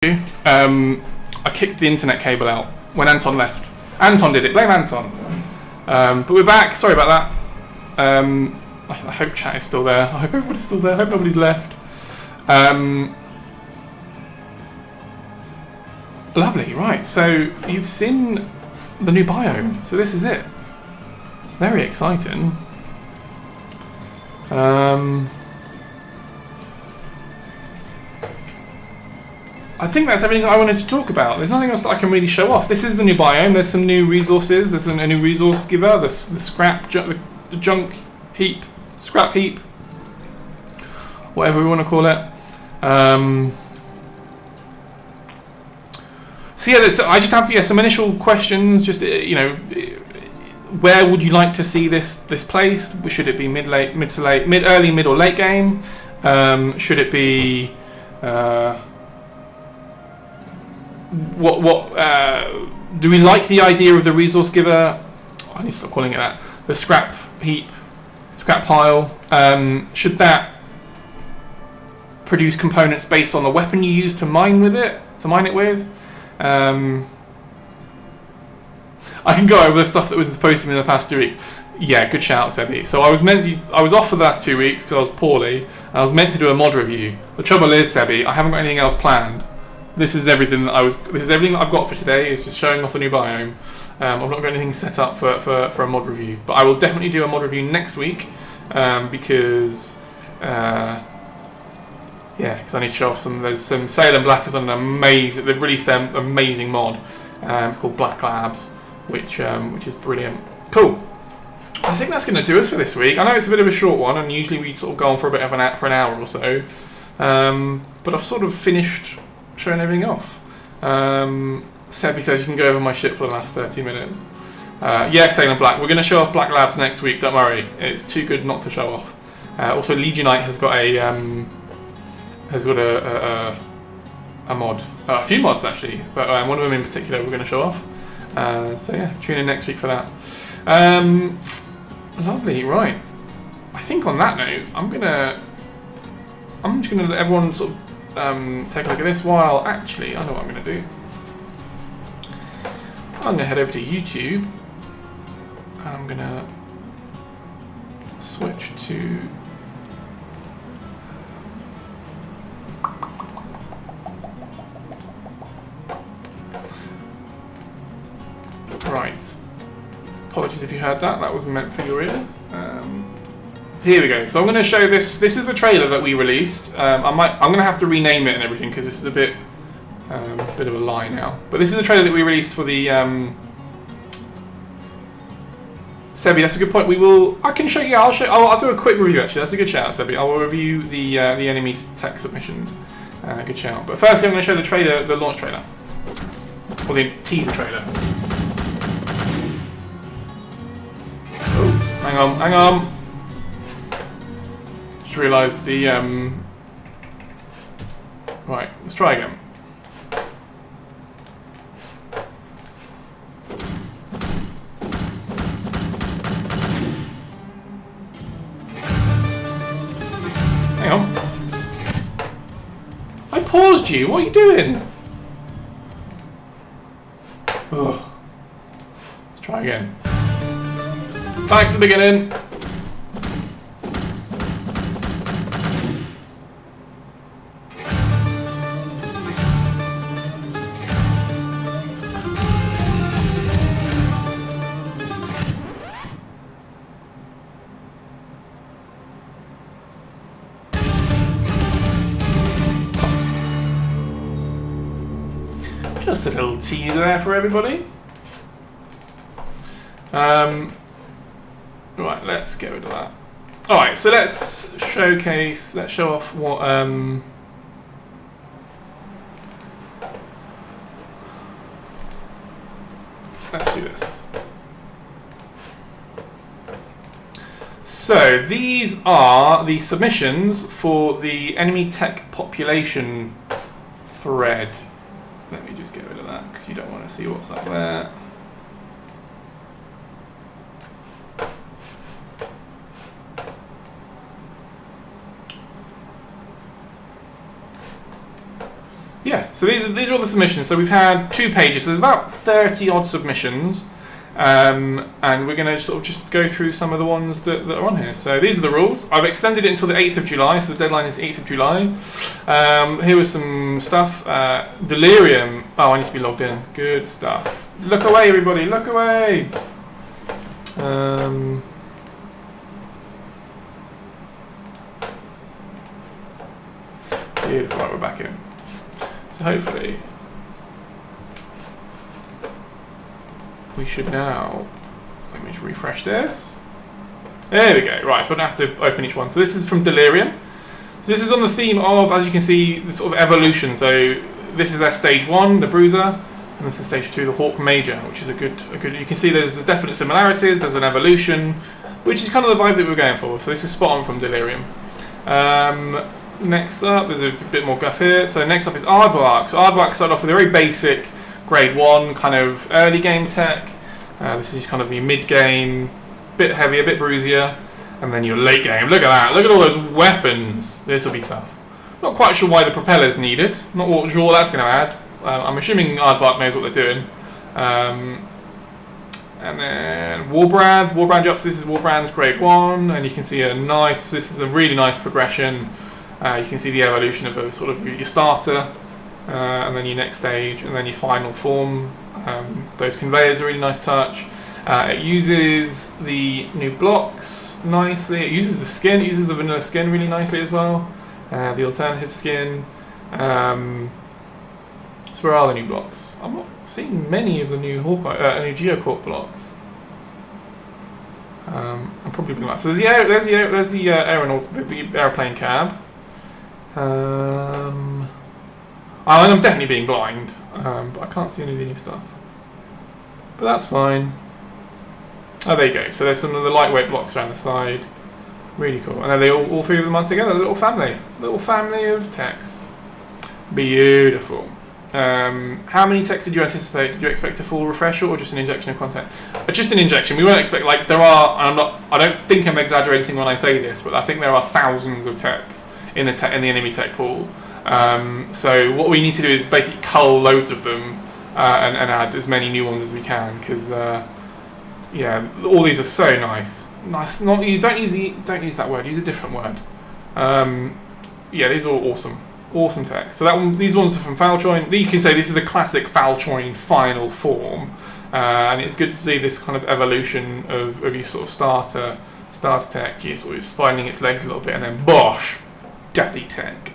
I kicked the internet cable out when Anton left. Anton did it. Blame Anton. But we're back. Sorry about that. I hope chat is still there. I hope everybody's still there. I hope nobody's left. Lovely. Right. So you've seen the new biome. So this is it. Very exciting. I think that's everything I wanted to talk about. There's nothing else that I can really show off. This is the new biome. There's some new resources. There's a new resource giver. The scrap, the junk heap, scrap heap, whatever we want to call it. So yeah, I just have some initial questions. Just where would you like to see this placed? Should it be mid, early, mid, or late game? Should it be What do we like the idea of the resource giver? I need to stop calling it that. The scrap heap, scrap pile. Should that produce components based on the weapon you use to mine it with? I can go over the stuff that was supposed to be in the past 2 weeks. Yeah, good shout, Sebi. So I was off for the last 2 weeks because I was poorly, and I was meant to do a mod review. The trouble is, Sebi, I haven't got anything else planned. This is everything that I've got for today. It's just showing off the new biome. I've not got anything set up for a mod review, but I will definitely do a mod review next week because I need to show off some. There's some Salem Black is an amazing. They've released an amazing mod called Black Labs, which is brilliant. Cool. I think that's going to do us for this week. I know it's a bit of a short one, and usually we sort of go on for an hour or so. But I've sort of finished showing everything off. Sebi says you can go over my shit for the last 30 minutes. Yeah, Salem Black. We're going to show off Black Labs next week. Don't worry, it's too good not to show off. Also, Legionite has got a mod, a few mods actually, but one of them in particular we're going to show off. So yeah, tune in next week for that. Lovely, right. I think on that note, I'm just gonna let everyone sort of take a look at this while actually I know what I'm going to do. I'm going to head over to YouTube and I'm going to switch to right. Apologies if you heard that. That wasn't meant for your ears. Here we go. So I'm going to show this. This is the trailer that we released. I'm going to have to rename it and everything because this is a bit of a lie now. But this is the trailer that we released for the Sebi. That's a good point. I can show you. I'll do a quick review actually. That's a good shout, Sebi. I will review the enemy tech submissions. Good shout. But first, I'm going to show the trailer, the launch trailer, or the teaser trailer. Oh, hang on. Just realised the right, let's try again. Hang on. I paused you, what are you doing? Oh. Let's try again. Back to the beginning. Just a little teaser there for everybody. Right, let's get rid of that. Alright, so let's show off what let's do this. So these are the submissions for the enemy tech population thread. Let me just get rid of that because you don't want to see what's up there. Yeah, So these are all the submissions. So we've had 2 pages. So there's about 30 odd submissions, and we're going to sort of just go through some of the ones that are on here. So these are the rules. I've extended it until the 8th of July. So the deadline is the 8th of July. Here was some stuff. Delirium. Oh, I need to be logged in. Good stuff. Look away, everybody. Look away. Beautiful. Right, we're back in. So hopefully we should now, let me just refresh this. There we go. Right, so I don't have to open each one. So this is from Delirium. So this is on the theme of, as you can see, the sort of evolution. So this is their stage 1, the Bruiser, and this is stage 2, the Hawk Major, which is a good. You can see there's definite similarities. There's an evolution, which is kind of the vibe that we're going for. So this is spot on from Delirium. Next up, there's a bit more guff here. So next up is Aardvark. So Aardvark started off with a very basic grade 1 kind of early game tech. This is kind of the mid game, bit heavier, a bit bruisier, and then your late game. Look at that! Look at all those weapons. This will be tough. Not quite sure why the propellers needed. Not sure what that's going to add. I'm assuming Aardvark knows what they're doing. And then Warbrand. Warbrand jumps. This is Warbrand's grade 1, and you can see this is a really nice progression. You can see the evolution of a sort of your starter, and then your next stage, and then your final form. Those conveyors are a really nice touch. It uses the new blocks nicely. It uses the skin. It uses the vanilla skin really nicely as well. The alternative skin. So where are the new blocks? I'm not seeing many of the new new Geocorp blocks. I'm probably being so there's the aeroplane cab. I'm definitely being blind, but I can't see any of the new stuff. But that's fine. Oh, there you go. So there's some of the lightweight blocks around the side. Really cool. And then they all 3 of them are together. A little family of techs. Beautiful. How many techs did you anticipate? Did you expect a full refresher or just an injection of content? Just an injection. We won't expect, like, there are, I don't think I'm exaggerating when I say this, but I think there are thousands of techs in the enemy tech pool. So what we need to do is basically cull loads of them and add as many new ones as we can, because yeah, all these are so nice. Nice. Not you don't use that word. Use a different word. Yeah, these are all awesome. Awesome text. So these ones are from Falchoin. You can say this is a classic Falchoin final form, and it's good to see this kind of evolution of your sort of starter tech. You're sort of finding its legs a little bit, and then bosh, daddy tech.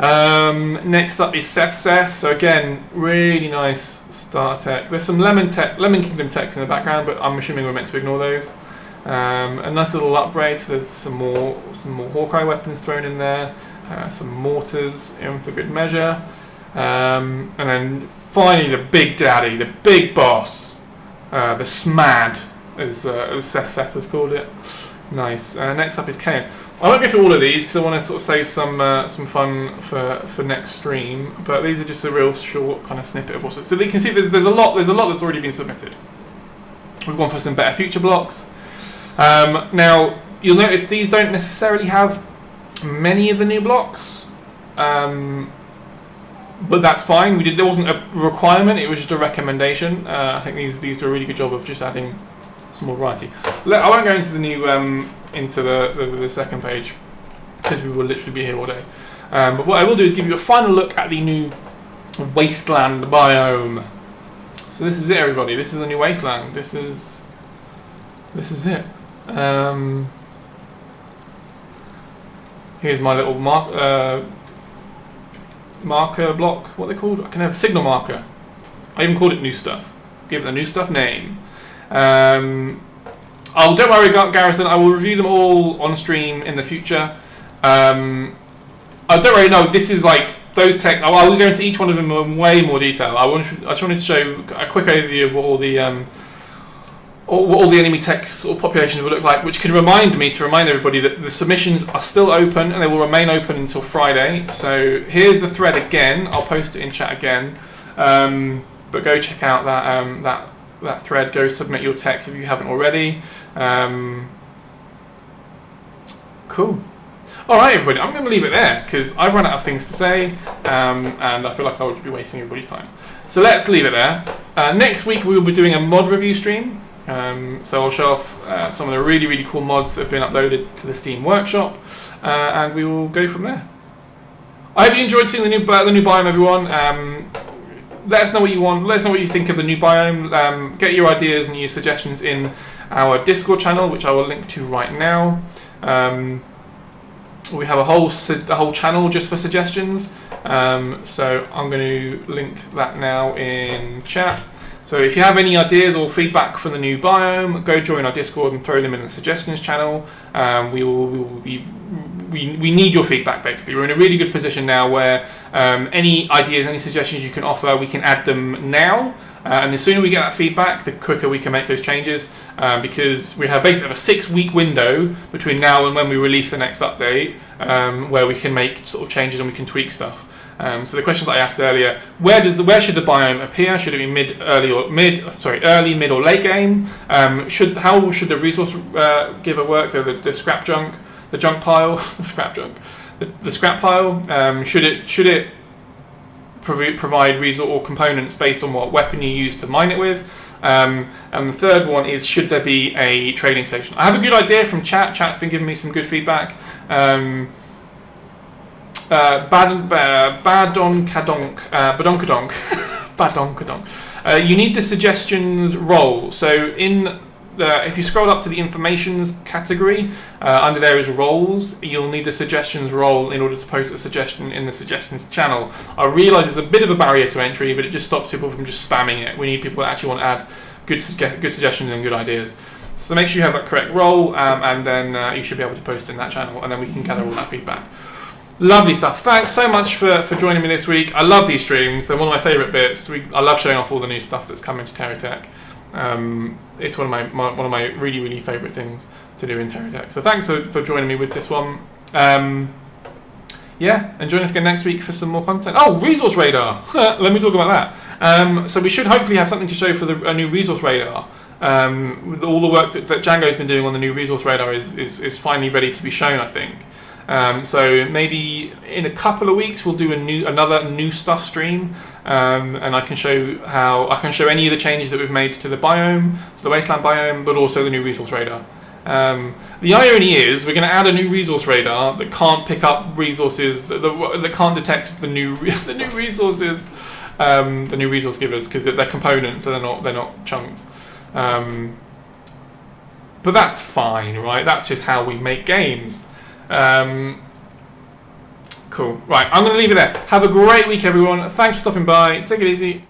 Next up is Seth. So again, really nice starter tech. There's some Lemon Kingdom techs in the background, but I'm assuming we're meant to ignore those. A nice little upgrade. So there's some more Hawkeye weapons thrown in there. Some mortars in for good measure, and then finally the big daddy, the big boss, the SMAD, as Seth has called it. Nice. Next up is Kayan. I won't go through all of these because I want to sort of save some fun for next stream. But these are just a real short kind of snippet of what's. So you can see there's a lot that's already been submitted. We've gone for some better future blocks. Now you'll notice these don't necessarily have many of the new blocks, but that's fine. There wasn't a requirement; it was just a recommendation. I think these do a really good job of just adding some more variety. I won't go into the new into the second page because we will literally be here all day. But what I will do is give you a final look at the new wasteland biome. So this is it, everybody. This is the new wasteland. This is it. Here's my little marker block. What are they called? I can have a signal marker. I even called it new stuff. Give it the new stuff name. Don't worry, Garrison. I will review them all on stream in the future. Don't worry. No, this is like those texts. I will go into each one of them in way more detail. I just wanted to show a quick overview of what all the enemy tech sort of populations will look like, which can remind everybody that the submissions are still open and they will remain open until Friday. So here's the thread again. I'll post it in chat again. But go check out that thread. Go submit your text if you haven't already. Cool. All right, everybody, I'm going to leave it there because I've run out of things to say, and I feel like I would be wasting everybody's time. So let's leave it there. Next week we will be doing a mod review stream. So I'll show off some of the really, really cool mods that have been uploaded to the Steam Workshop, and we will go from there. I hope you enjoyed seeing the new biome, everyone. Let us know what you want. Let us know what you think of the new biome. Get your ideas and your suggestions in our Discord channel, which I will link to right now. We have a whole channel just for suggestions. So I'm going to link that now in chat. So if you have any ideas or feedback for the new biome, go join our Discord and throw them in the suggestions channel. We need your feedback, basically. We're in a really good position now where any ideas, any suggestions you can offer, we can add them now. And the sooner we get that feedback, the quicker we can make those changes, because we have basically a 6-week window between now and when we release the next update, where we can make sort of changes and we can tweak stuff. So the questions that I asked earlier: where should the biome appear? Should it be early, mid, or late game? How should the resource giver work? So the scrap junk, the junk pile, the scrap junk, the scrap pile. Should it provide resource or components based on what weapon you use to mine it with? And the third one is: should there be a trading station? I have a good idea from chat. Chat's been giving me some good feedback. Badonkadonk. Badonkadonk. You need the suggestions role. So if you scroll up to the informations category, under there is roles. You'll need the suggestions role in order to post a suggestion in the suggestions channel. I realise it's a bit of a barrier to entry, but it just stops people from just spamming it. We need people that actually want to add good suggestions and good ideas. So make sure you have that correct role, and then you should be able to post in that channel, and then we can gather all that feedback. Lovely stuff. Thanks so much for joining me this week. I love these streams. They're one of my favourite bits. I love showing off all the new stuff that's coming to TerraTech. It's one of my really, really favourite things to do in TerraTech. So thanks for joining me with this one. Yeah, and join us again next week for some more content. Oh, Resource Radar! Let me talk about that. So we should hopefully have something to show for a new Resource Radar. With all the work that Django's been doing on the new Resource Radar is finally ready to be shown, I think. So maybe in a couple of weeks we'll do another new stuff stream, and I can show any of the changes that we've made to the biome, to the wasteland biome, but also the new Resource Radar. The irony is we're going to add a new Resource Radar that can't pick up resources that can't detect the new resources, the new resource givers, because they're components and they're not chunks. But that's fine, right? That's just how we make games. Cool. Right, I'm going to leave it there. Have a great week, everyone. Thanks for stopping by. Take it easy.